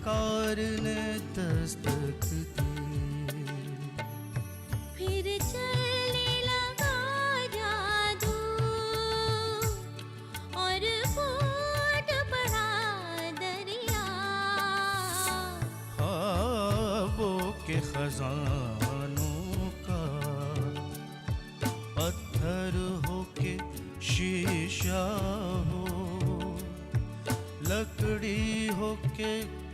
फनकार ने दस्तक दी। फिर चलने लगा जादू और फूट पड़ा दरिया। ख्वाबों के खजानों का पत्थर हो के शीशा हो, लकड़ी हो के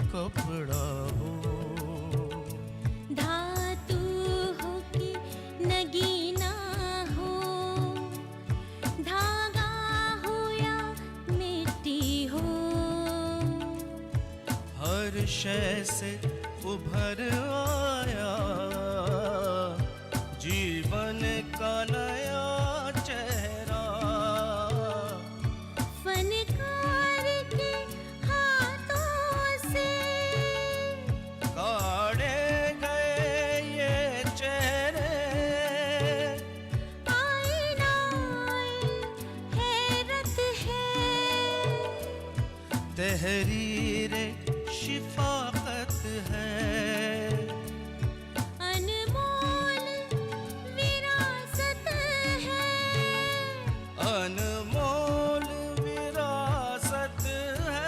कपड़ा हो, धातु हो कि नगीना हो, धागा हो या मिट्टी हो, हर शय से उभर आया जीवन का नया चेहरा। फनकार के हाथों से काढ़े गए ये चेहरे, आईना हैरत है, तहरीर शिफाकत है, अनमोल विरासत है, अनमोल विरासत है।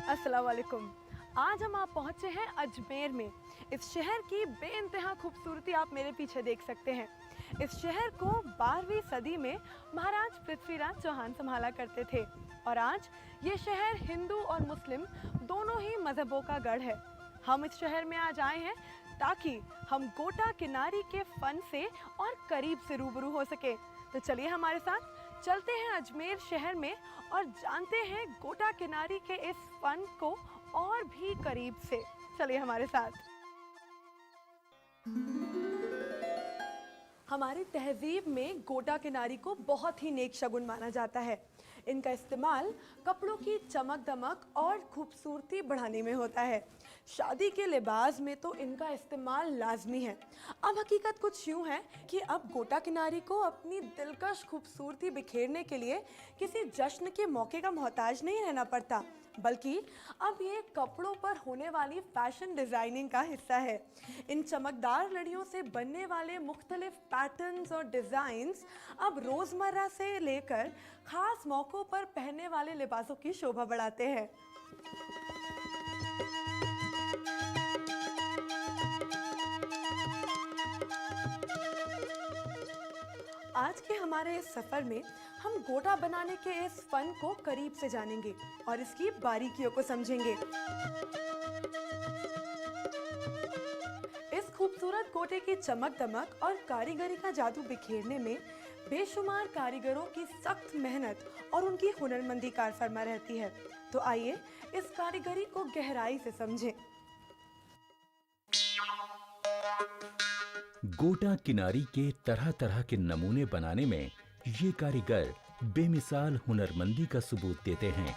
अस्सलाम वालेकुम। आज हम आप पहुँचे हैं अजमेर में। इस शहर की बेइंतहा खूबसूरती आप मेरे पीछे देख सकते हैं। इस शहर को 12वीं सदी में महाराज पृथ्वीराज चौहान संभाला करते थे और आज ये शहर हिंदू और मुस्लिम दोनों ही मजहबों का गढ़ है। हम इस शहर में आज आए हैं ताकि हम गोटा किनारी के फन से और करीब से रूबरू हो सके। तो चलिए हमारे साथ चलते हैं अजमेर शहर में और जानते हैं गोटा किनारी के इस फन को और भी करीब से। चलिए हमारे साथ। हमारी तहजीब में गोटा किनारी को बहुत ही नेक शगुन माना जाता है। इनका इस्तेमाल कपड़ों की चमक दमक और खूबसूरती बढ़ाने में होता है। शादी के लिबास में तो इनका इस्तेमाल लाजमी है। अब हकीकत कुछ यूँ है कि अब गोटा किनारी को अपनी दिलकश खूबसूरती बिखेरने के लिए किसी जश्न के मौके का मोहताज नहीं रहना पड़ता, बल्कि अब ये कपड़ों पर होने वाली फैशन डिज़ाइनिंग का हिस्सा है। इन चमकदार लड़ियों से बनने वाले मुख्तलिफ पैटर्न्स और डिज़ाइंस अब रोज़मर्रा से लेकर ख़ास मौक़ों पर पहनने वाले लिबासों की शोभा बढ़ाते हैं। आज के हमारे इस सफ़र में हम गोटा बनाने के इस फन को करीब से जानेंगे और इसकी बारीकियों को समझेंगे। इस खूबसूरत गोटे की चमक दमक और कारीगरी का जादू बिखेरने में बेशुमार कारीगरों की सख्त मेहनत और उनकी हुनरमंदी कार फरमा रहती है। तो आइए इस कारीगरी को गहराई से समझें। गोटा किनारी के तरह तरह के नमूने बनाने में ये कारीगर बेमिसाल हुनरमंदी का सबूत देते हैं।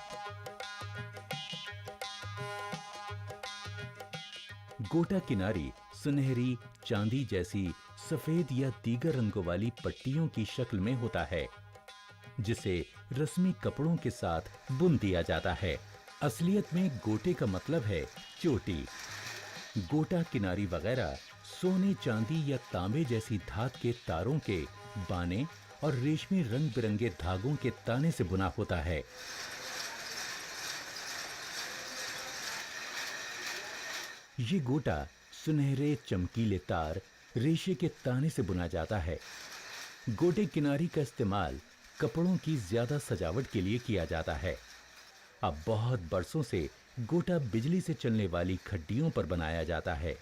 गोटा किनारी सुनहरी चांदी जैसी सफेद या दीगर रंगों वाली पट्टियों की शक्ल में होता है, जिसे रस्मी कपड़ों के साथ बुन दिया जाता है। असलियत में गोटे का मतलब है चोटी। गोटा किनारी वगैरह सोने चांदी या तांबे जैसी धात के तारों के बाने और रेशमी रंग बिरंगे धागों के ताने से बुना होता है। ये गोटा सुनहरे चमकीले तार रेशे के ताने से बुना जाता है। गोटे किनारी का इस्तेमाल कपड़ों की ज्यादा सजावट के लिए किया जाता है। अब बहुत बरसों से गोटा बिजली से चलने वाली खड्डियों पर बनाया जाता है।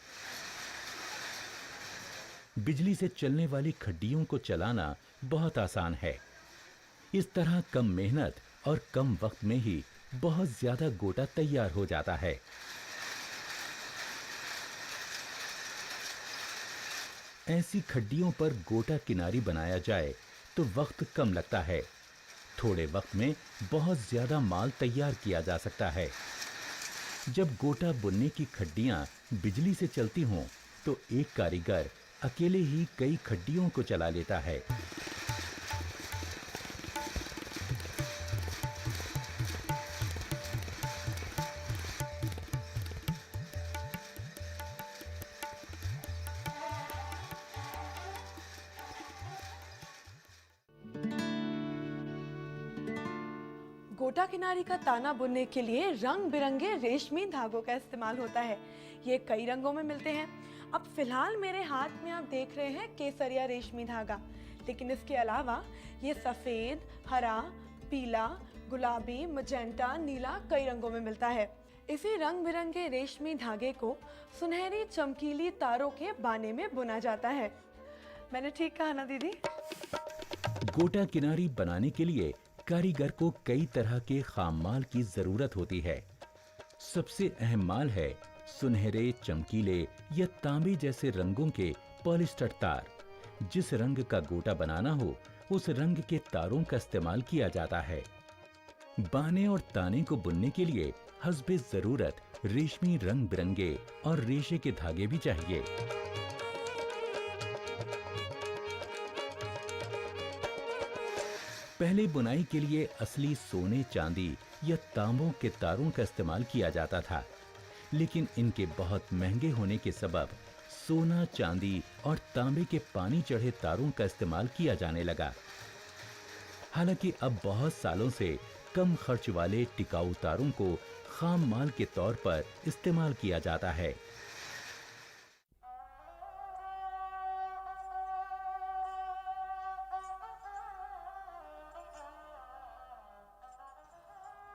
बिजली से चलने वाली खड्डियों को चलाना बहुत आसान है। इस तरह कम मेहनत और कम वक्त में ही बहुत ज्यादा गोटा तैयार हो जाता है। ऐसी खड्डियों पर गोटा किनारी बनाया जाए तो वक्त कम लगता है। थोड़े वक्त में बहुत ज्यादा माल तैयार किया जा सकता है। जब गोटा बुनने की खड्डियां बिजली से चलती हों तो एक कारीगर अकेले ही कई खड्डियों को चला लेता है। गोटा किनारी का ताना बुनने के लिए रंग बिरंगे रेशमी धागों का इस्तेमाल होता है। ये कई रंगों में मिलते हैं। अब फिलहाल मेरे हाथ में आप देख रहे हैं केसरिया रेशमी धागा, लेकिन इसके अलावा ये सफेद, हरा, पीला, गुलाबी, मजेंटा, नीला कई रंगों में मिलता है। इसी रंग बिरंगे रेशमी धागे को सुनहरी चमकीली तारों के बाने में बुना जाता है। मैंने ठीक कहा ना दीदी? गोटा किनारी बनाने के लिए कारीगर को कई तरह के खाम माल की जरूरत होती है। सबसे अहम माल है सुनहरे, चमकीले या तांबे जैसे रंगों के पॉलिस्टर तार। जिस रंग का गोटा बनाना हो उस रंग के तारों का इस्तेमाल किया जाता है। बाने और ताने को बुनने के लिए हस्बे जरूरत रेशमी रंग बिरंगे और रेशे के धागे भी चाहिए। पहले बुनाई के लिए असली सोने, चांदी या तांबों के तारों का इस्तेमाल किया जाता था, लेकिन इनके बहुत महंगे होने के सबब सोना, चांदी और तांबे के पानी चढ़े तारों का इस्तेमाल किया जाने लगा। हालांकि अब बहुत सालों से कम खर्च वाले टिकाऊ तारों को खाम माल के तौर पर इस्तेमाल किया जाता है।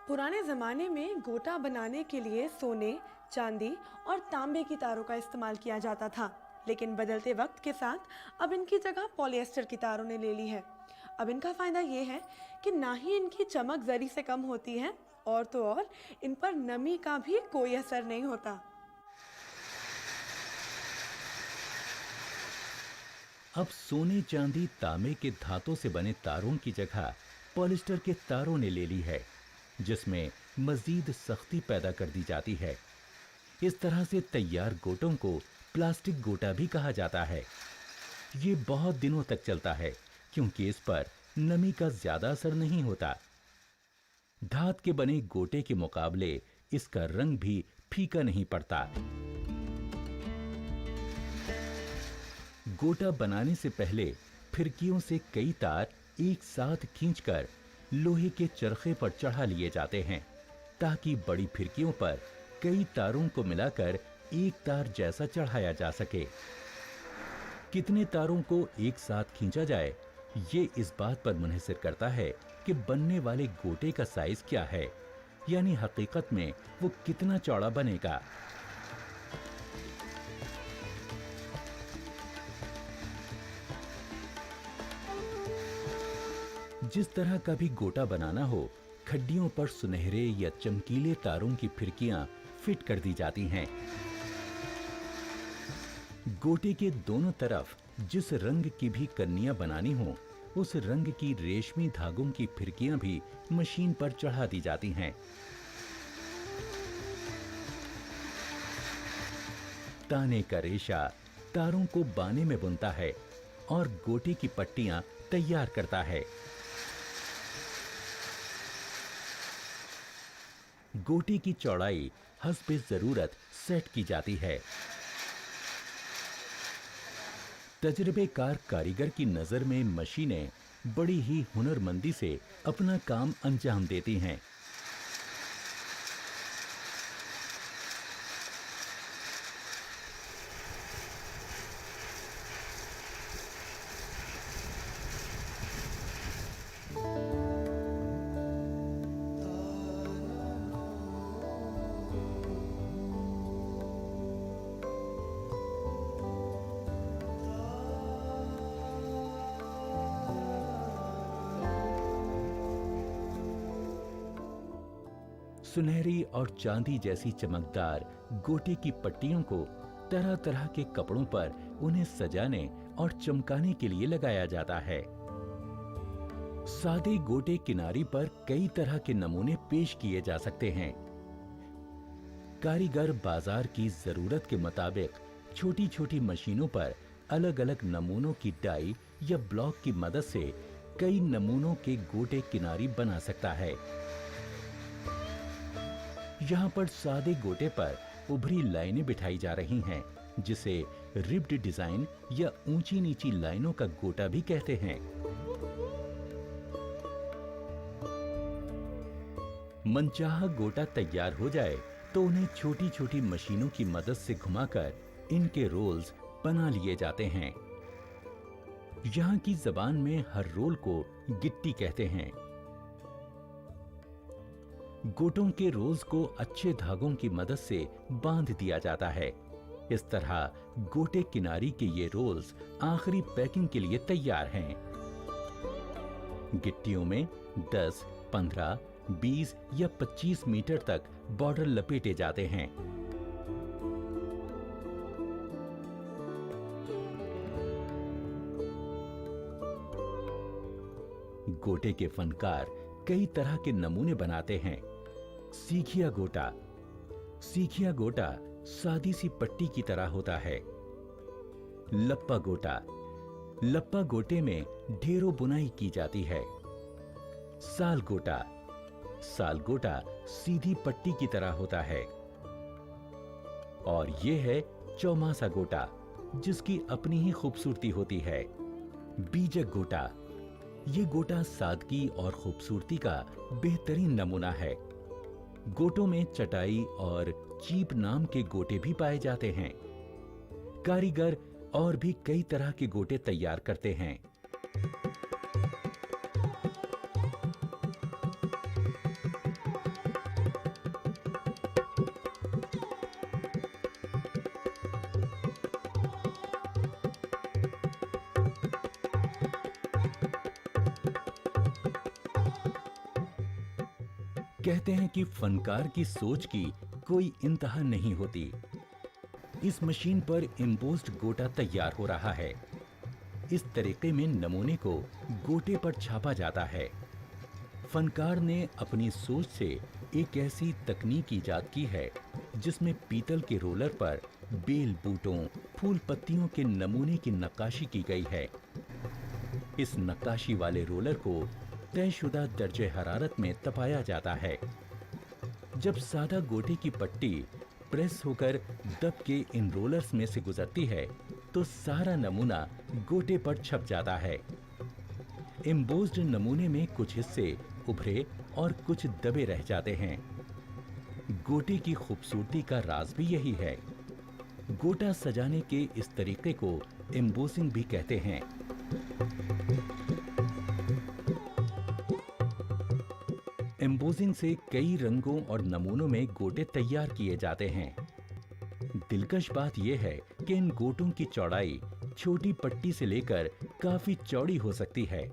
पुराने जमाने में गोटा बनाने के लिए सोने, चांदी और तांबे की तारों का इस्तेमाल किया जाता था, लेकिन बदलते वक्त के साथ अब इनकी जगह पॉलिएस्टर की तारों ने ले ली है। अब इनका फायदा ये है कि ना ही इनकी चमक जरी से कम होती है और तो और इन पर नमी का भी कोई असर नहीं होता। अब सोने, चांदी, तांबे के धातों से बने तारों की जगह पॉलिस्टर के तारों ने ले ली है, जिसमें मजीद सख्ती पैदा कर दी जाती है। इस तरह से तैयार गोटों को प्लास्टिक गोटा भी कहा जाता है। ये बहुत दिनों तक चलता है क्योंकि इस पर नमी का ज्यादा असर नहीं होता। धात के बने गोटे के मुकाबले इसका रंग भी फीका नहीं पड़ता। गोटा बनाने से पहले फिरकियों से कई तार एक साथ खींचकर लोहे के चरखे पर चढ़ा लिए जाते हैं, ताकि बड़ी फिरकियों पर कई तारों को मिलाकर एक तार जैसा चढ़ाया जा सके। कितने तारों को एक साथ खींचा जाए, ये इस बात पर मुनहसिर करता है कि बनने वाले गोटे का साइज क्या है, यानी हकीकत में वो कितना चौड़ा बनेगा। जिस तरह का भी गोटा बनाना हो, खड्डियों पर सुनहरे या चमकीले तारों की फिरकियां फिट कर दी जाती हैं। गोटे के दोनों तरफ जिस रंग की भी कन्नियां बनानी हो, उस रंग की रेशमी धागों की फिरकियां भी मशीन पर चढ़ा दी जाती हैं। ताने का रेशा तारों को बाने में बुनता है और गोटे की पट्टियां तैयार करता है। गोटे की चौड़ाई हस्बे जरूरत सेट की जाती है। तजर्बेकार कारीगर की नजर में मशीनें बड़ी ही हुनरमंदी से अपना काम अंजाम देती हैं। सुनहरी और चांदी जैसी चमकदार गोटे की पट्टियों को तरह तरह के कपड़ों पर उन्हें सजाने और चमकाने के लिए लगाया जाता है। सादे गोटे किनारी पर कई तरह के नमूने पेश किए जा सकते हैं। कारीगर बाजार की जरूरत के मुताबिक छोटी छोटी मशीनों पर अलग अलग नमूनों की डाई या ब्लॉक की मदद से कई नमूनों के गोटे किनारी बना सकता है। यहाँ पर सादे गोटे पर उभरी लाइनें बिठाई जा रही हैं, जिसे रिब्ड डिजाइन या ऊंची नीची लाइनों का गोटा भी कहते हैं। मनचाहा गोटा तैयार हो जाए तो उन्हें छोटी छोटी मशीनों की मदद से घुमाकर इनके रोल्स बना लिए जाते हैं। यहाँ की जबान में हर रोल को गिट्टी कहते हैं। गोटों के रोल्स को अच्छे धागों की मदद से बांध दिया जाता है। इस तरह गोटे किनारी के ये रोल्स आखिरी पैकिंग के लिए तैयार हैं। गिट्टियों में 10, 15, 20 या 25 मीटर तक बॉर्डर लपेटे जाते हैं। गोटे के फनकार कई तरह के नमूने बनाते हैं। सीखिया गोटा। सीखिया गोटा सादी सी पट्टी की तरह होता है। लप्पा गोटा। लप्पा गोटे में ढेरों बुनाई की जाती है। साल गोटा। साल गोटा सीधी पट्टी की तरह होता है। और ये है चौमासा गोटा, जिसकी अपनी ही खूबसूरती होती है। बीजक गोटा। ये गोटा सादगी और खूबसूरती का बेहतरीन नमूना है। गोटों में चटाई और चीप नाम के गोटे भी पाए जाते हैं। कारीगर और भी कई तरह के गोटे तैयार करते हैं। कहते हैं कि फनकार की सोच की कोई इंतहा नहीं होती। इस मशीन पर एम्बोस्ड गोटा तैयार हो रहा है। इस तरीके में नमूने को गोटे पर छापा जाता है। फनकार ने अपनी सोच से एक ऐसी तकनीक ईजाद की है जिसमें पीतल के रोलर पर बेल बूटों, फूल पत्तियों के नमूने की नक्काशी की गई है। इस नक्काशी वाले रोलर को तयशुदा दर्जे हरारत में तपाया जाता है। जब सादा गोटे की पट्टी प्रेस होकर दब के इन रोलर्स में से गुजरती है तो सारा नमूना गोटे पर छप जाता है। एम्बोस्ड नमूने में कुछ हिस्से उभरे और कुछ दबे रह जाते हैं। गोटे की खूबसूरती का राज भी यही है। गोटा सजाने के इस तरीके को एम्बोसिंग भी कहते हैं। एम्बोसिंग से कई रंगों और नमूनों में गोटे तैयार किए जाते हैं। दिलकश बात यह है कि इन गोटों की चौड़ाई छोटी पट्टी से लेकर काफी चौड़ी हो सकती है।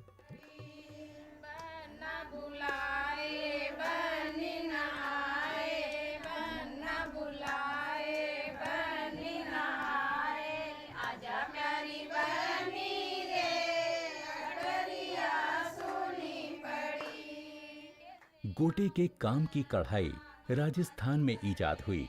गोटे के काम की कढ़ाई राजस्थान में इजाद हुई।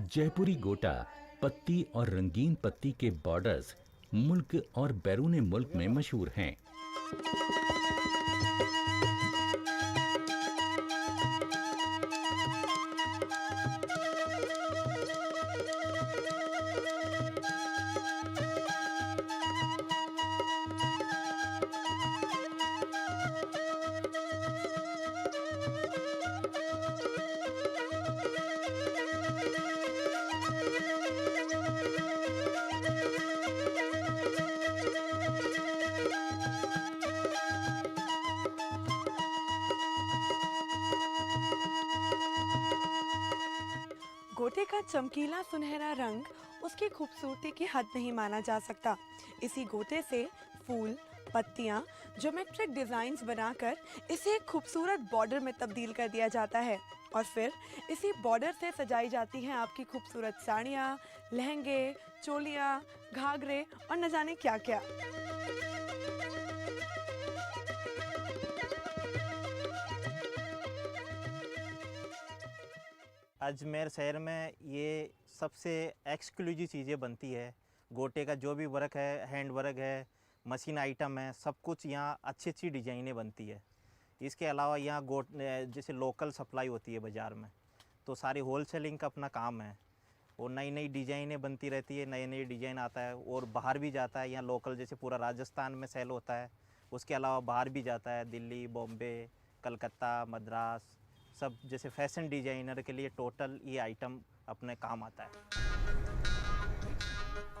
जयपुरी गोटा पत्ती और रंगीन पत्ती के बॉर्डर्स मुल्क और बैरून मुल्क में मशहूर हैं। गोटे का चमकीला सुनहरा रंग उसकी खूबसूरती की हद नहीं माना जा सकता। इसी गोटे से फूल, पत्तियाँ, ज्योमेट्रिक डिजाइन्स बनाकर इसे एक खूबसूरत बॉर्डर में तब्दील कर दिया जाता है और फिर इसी बॉर्डर से सजाई जाती हैं आपकी खूबसूरत साड़ियाँ, लहंगे, चोलियाँ, घाघरे और न जाने क्या क्या। अजमेर शहर में ये सबसे एक्सक्लूसिव चीज़ें बनती है। गोटे का जो भी वर्क है, हैंड वर्क है, मशीन आइटम है, सब कुछ यहाँ अच्छी अच्छी डिज़ाइनें बनती है। इसके अलावा यहाँ जैसे लोकल सप्लाई होती है बाज़ार में, तो सारी होल सेलिंग का अपना काम है और नई नई डिज़ाइनें बनती रहती है, नए नए डिज़ाइन आता है और बाहर भी जाता है। यहाँ लोकल जैसे पूरा राजस्थान में सेल होता है, उसके अलावा बाहर भी जाता है, दिल्ली, बॉम्बे, कलकत्ता, मद्रास, सब जैसे फैशन डिज़ाइनर के लिए टोटल ये आइटम अपने काम आता है।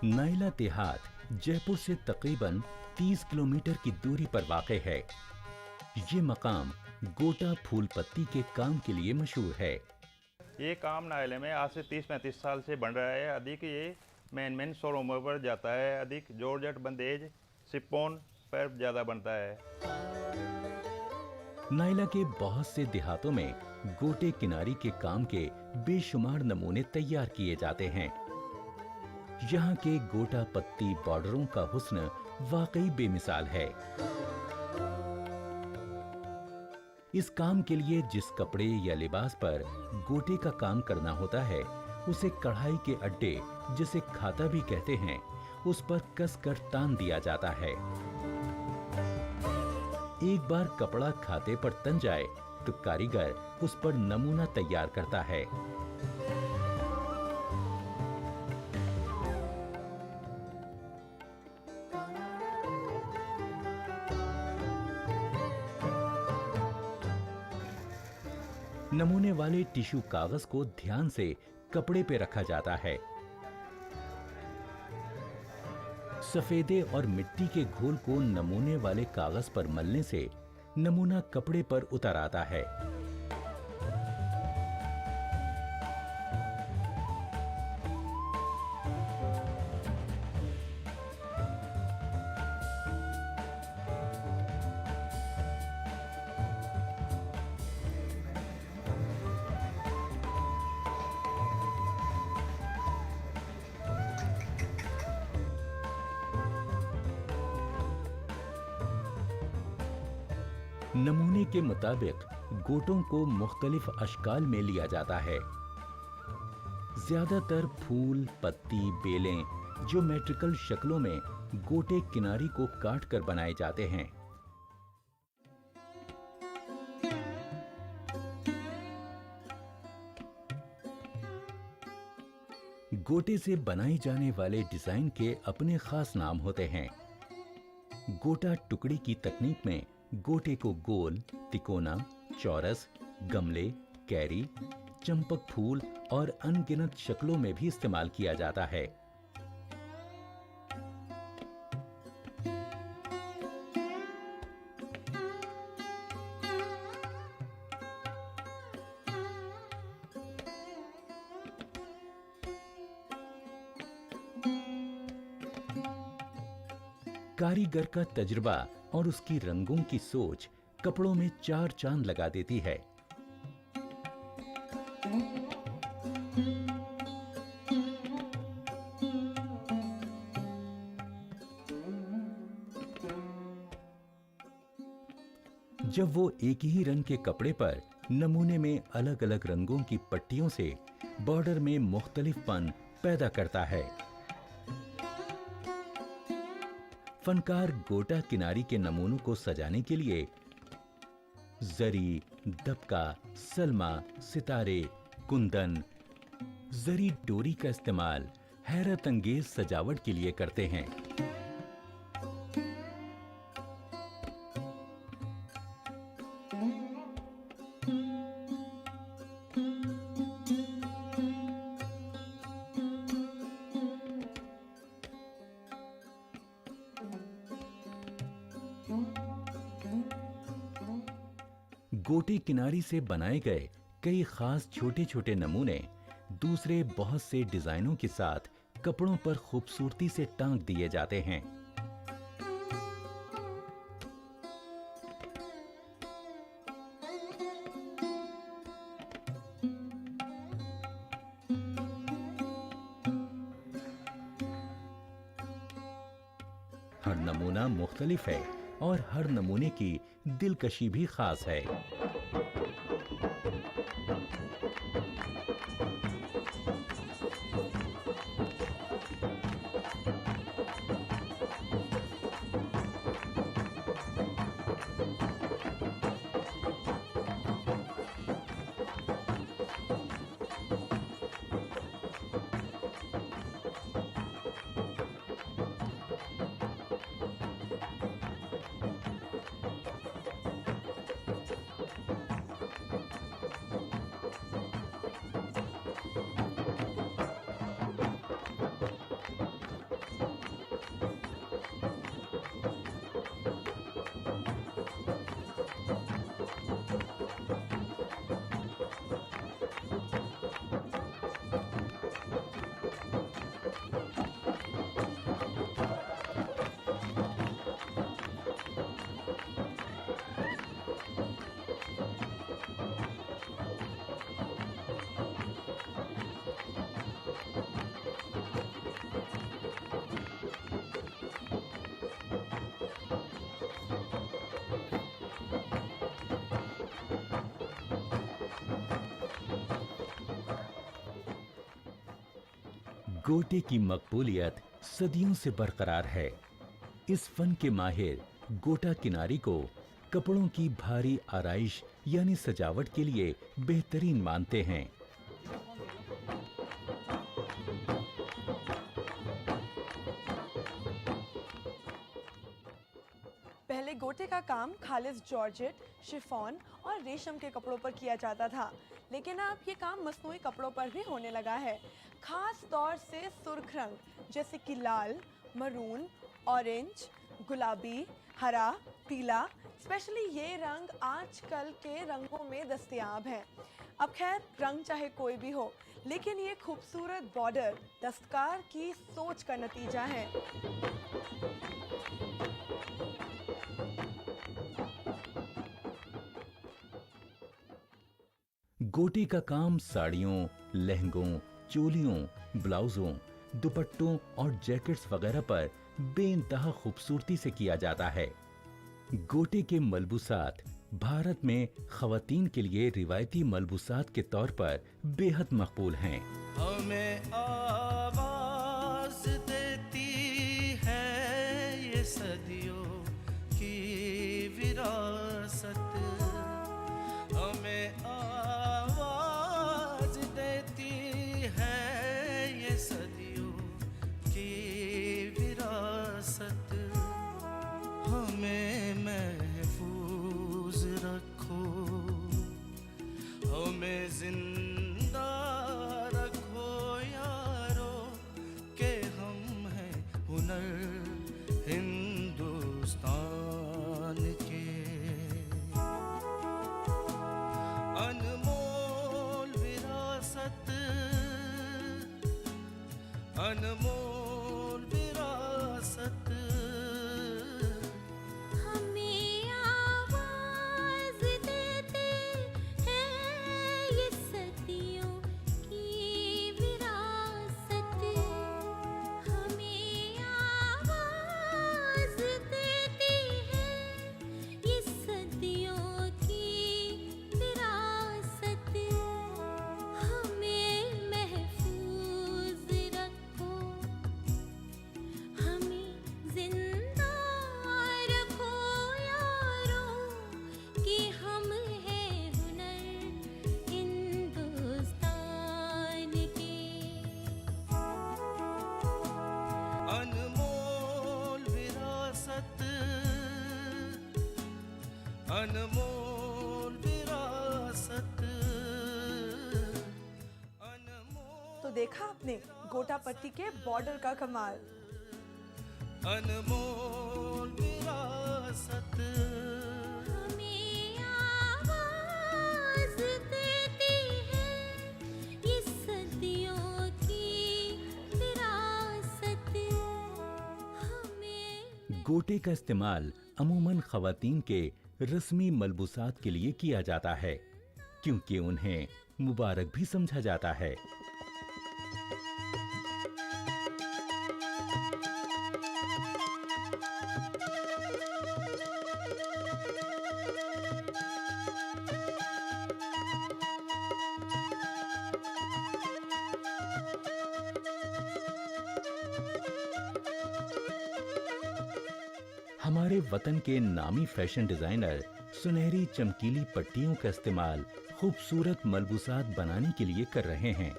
नाइला देहात जयपुर से तकरीबन 30 किलोमीटर की दूरी पर वाक़ है। ये मकाम गोटा फूल पत्ती के काम के लिए मशहूर है। ये काम नायले में आज से 30-35 साल से बन रहा है। अधिक ये मेन शोरूमों पर जाता है। अधिक जॉर्जेट, बंदेज, शिफॉन पर ज़्यादा बनता है। नाइला के बहुत से देहातों में गोटे किनारी के काम के बेशुमार नमूने तैयार किए जाते हैं। यहाँ के गोटा पत्ती बॉर्डरों का हुस्न वाकई बेमिसाल है। इस काम के लिए जिस कपड़े या लिबास पर गोटे का काम करना होता है, उसे कढ़ाई के अड्डे, जिसे खाता भी कहते हैं, उस पर कसकर तान दिया जाता है। एक बार कपड़ा खाते पर तन जाए तो कारीगर उस पर नमूना तैयार करता है। नमूने वाले टिश्यू कागज को ध्यान से कपड़े पे रखा जाता है। सफेदे और मिट्टी के घोल को नमूने वाले कागज पर मलने से नमूना कपड़े पर उतर आता है। नमूने के मुताबिक गोटों को मुख्तलिफ अशकाल में लिया जाता है। ज्यादातर फूल, पत्ती, बेलें ज्योमेट्रिकल शक्लों में गोटे किनारी को काट कर बनाए जाते हैं। गोटे से बनाई जाने वाले डिजाइन के अपने खास नाम होते हैं। गोटा टुकड़ी की तकनीक में गोटे को गोल, तिकोना, चौरस, गमले, कैरी, चंपक फूल और अनगिनत शक्लों में भी इस्तेमाल किया जाता है। कारीगर का तजुर्बा और उसकी रंगों की सोच कपड़ों में चार चांद लगा देती है। जब वो एक ही रंग के कपड़े पर नमूने में अलग अलग रंगों की पट्टियों से बॉर्डर में मुख्तलिफपन पैदा करता है। फनकार गोटा किनारी के नमूनों को सजाने के लिए जरी, दबका, सलमा, सितारे, कुंदन, जरी डोरी का इस्तेमाल हैरत अंगेज सजावट के लिए करते हैं। गोटी किनारी से बनाए गए कई खास छोटे छोटे नमूने दूसरे बहुत से डिजाइनों के साथ कपड़ों पर खूबसूरती से टांग दिए जाते हैं। हर नमूना मुख्तलिफ है और हर नमूने की दिलकशी भी खास है। गोटे की मकबूलियत सदियों से बरकरार है। इस फन के माहिर गोटा किनारी को कपड़ों की भारी आराइश यानी सजावट के लिए बेहतरीन मानते हैं। पहले गोटे का काम खालिस जॉर्जेट, शिफॉन और रेशम के कपड़ों पर किया जाता था, लेकिन अब ये काम मसनूई कपड़ों पर भी होने लगा है। खास तौर से सुर्ख रंग जैसे कि लाल, मरून, ऑरेंज, गुलाबी, हरा, पीला, स्पेशली ये रंग आजकल के रंगों में दस्तयाब हैं। अब खैर रंग चाहे कोई भी हो, लेकिन ये खूबसूरत बॉर्डर दस्तकार की सोच का नतीजा है। गोटे का काम साड़ियों, लहंगों, चोलियों, ब्लाउजों, दुपट्टों और जैकेट्स वगैरह पर बेइंतहा खूबसूरती से किया जाता है। गोटे के मलबूसात भारत में ख़वातीन के लिए रिवायती मलबूसात के तौर पर बेहद मकबूल हैं। हमें आवाज देती है ये सदियों की विरासत, हमें आवाज देती है ये सदियों की विरासत। हमें महफूज रखो, हमें जिंदा रखो यारो, के हम हैं हुनर हिंदुस्तान के। अनमोल विरासत, अनमोल विरासत, हमें आवाज देते हैं ये सदियों की विरासत। हमें आवाज देती है ये सदियों की विरासत। हमें महफूज रखो, हमें जिंदा रखो यारो, कि हम हैं हुनर हिंदुस्तान के। अनमोल विरासत, अनमोल विरासत, तो देखा आपने गोटा पट्टी के बॉर्डर का कमाल। अनमोल विरासत। हमें आवाज देती है ये सदियों गोटे का इस्तेमाल अमूमन ख़वातीन के रस्मी मलबूसात के लिए किया जाता है, क्योंकि उन्हें मुबारक भी समझा जाता है। हमारे वतन के नामी फैशन डिजाइनर सुनहरी चमकीली पट्टियों का इस्तेमाल खूबसूरत मलबूसात बनाने के लिए कर रहे हैं।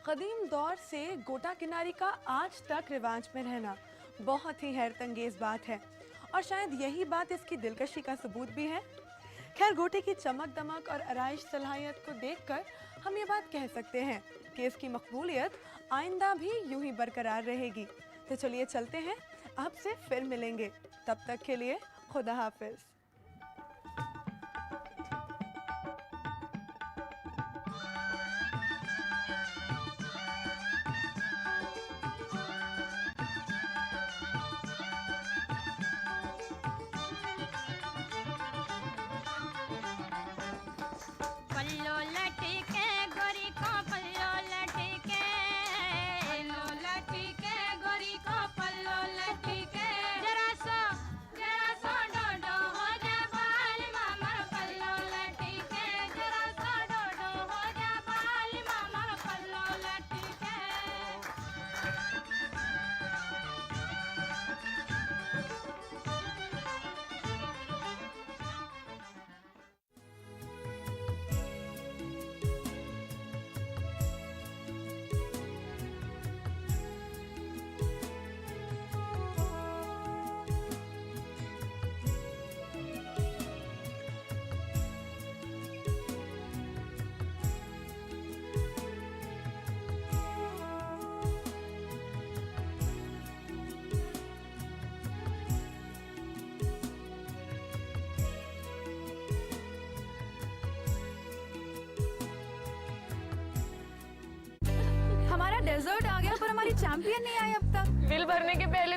कदीम दौर से गोटा किनारी का आज तक रिवाज में रहना बहुत ही हैरतअंगेज बात है, और शायद यही बात इसकी दिलकशी का सबूत भी है। खैर, गोटे की चमक दमक और आराइश सलाहियत को देखकर हम ये बात कह सकते हैं कि इसकी मकबूलियत आइंदा भी यूं ही बरकरार रहेगी। तो चलिए चलते हैं, आपसे फिर मिलेंगे। तब तक के लिए खुदा हाफिज। पल्लो लटके गोरी को पल्लो लटके, पल्लो लटके गोरी को पल्लो लटके, जरा सो डोडो हो जा बाल मामा पल्लो लटके, जरा सो डोडो हो जा बाल मामा पल्लो लटके। हमारा डेजर्ट आ गया पर हमारी चैंपियन नहीं आई अब तक। बिल भरने के पहले